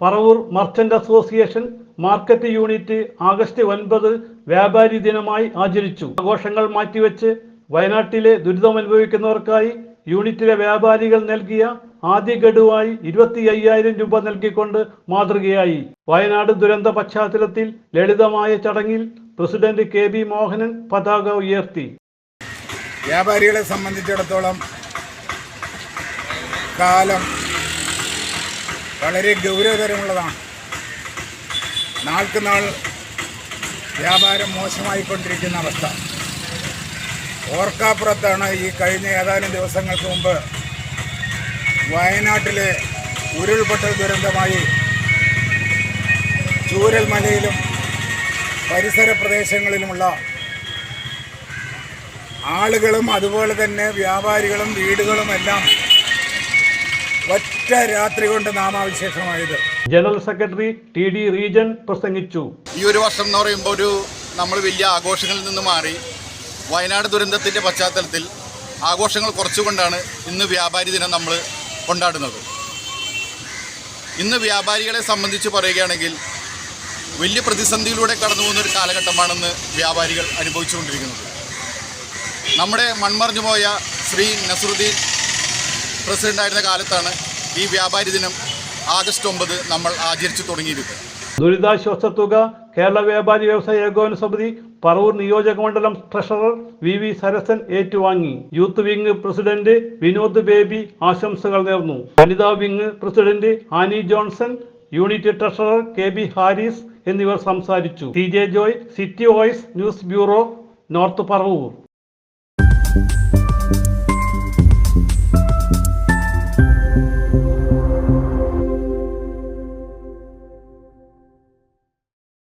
Paravur merchant association market unit August 9 വ്യാപാരി ദിനമായി ആചരിച്ചു. ആഘോഷങ്ങൾ മാറ്റിവെച്ച് വയനാട്ടിലെ ദുരിതമനുഭവിക്കുന്നവർക്കായി യൂണിറ്റിലെ വ്യാപാരികൾ നൽകിയ ആദ്യ ഗഡുവായി 25,000 രൂപ നൽകിക്കൊണ്ട് മാതൃകയായി. വയനാട് ദുരന്ത പശ്ചാത്തലത്തിൽ ലളിതമായ ചടങ്ങിൽ പ്രസിഡന്റ് KB മോഹനൻ പതാക ഉയർത്തി. വ്യാപാരികളെ സംബന്ധിച്ചിടത്തോളം കാലം വളരെ ഗൗരവതരമുള്ളതാണ്. നാൾക്ക് നാൾ വ്യാപാരം മോശമായിക്കൊണ്ടിരിക്കുന്ന അവസ്ഥ. ഓർക്കാപ്പുറത്താണ് ഈ കഴിഞ്ഞ ഏതാനും ദിവസങ്ങൾക്ക് മുമ്പ് വയനാട്ടിലെ ഉരുൾപൊട്ടൽ ദുരന്തമായി ചൂരൽമലയിലും പരിസര പ്രദേശങ്ങളിലുമുള്ള ആളുകളും അതുപോലെ തന്നെ വ്യാപാരികളും വീടുകളുമെല്ലാം ഒറ്റ രാത്രി കൊണ്ട് നാമാവിശേഷമായത്. ജനറൽ സെക്രട്ടറി TD റീജൻ പ്രസംഗിച്ചു. ഈ ഒരു വർഷം എന്ന് പറയുമ്പോൾ നമ്മൾ വലിയ ആഘോഷങ്ങളിൽ നിന്ന് മാറി വയനാട് ദുരന്തത്തിൻ്റെ പശ്ചാത്തലത്തിൽ ആഘോഷങ്ങൾ കുറച്ചുകൊണ്ടാണ് ഇന്ന് വ്യാപാരി ദിനം നമ്മൾ കൊണ്ടാടുന്നത്. ഇന്ന് വ്യാപാരികളെ സംബന്ധിച്ച് പറയുകയാണെങ്കിൽ വലിയ പ്രതിസന്ധിയിലൂടെ കടന്നു പോകുന്നൊരു കാലഘട്ടമാണെന്ന് വ്യാപാരികൾ അനുഭവിച്ചുകൊണ്ടിരിക്കുന്നത്. നമ്മുടെ മൺമറഞ്ഞു പോയ ശ്രീ നസറുദ്ദീൻ പ്രസിഡൻ്റായിരുന്ന കാലത്താണ് ഈ വ്യാപാരി ദിനം ആഗസ്റ്റ് 9 നമ്മൾ ആചരിച്ചു തുടങ്ങിയിരിക്കുന്നത്. ദുരിതാശ്വാസ തുക കേരള വ്യാപാരി വ്യവസായ ഏകോപന സമിതി പറവൂർ നിയോജക മണ്ഡലം ട്രഷറർ VV സരസൻ ഏറ്റുവാങ്ങി. Youth wing president Vinod Baby ആശംസകൾ നേർന്നു. വനിതാ wing president Annie Johnson, unit treasurer KB Haris എന്നിവർ സംസാരിച്ചു. TJ Joy, city voice news bureau, north Paravur.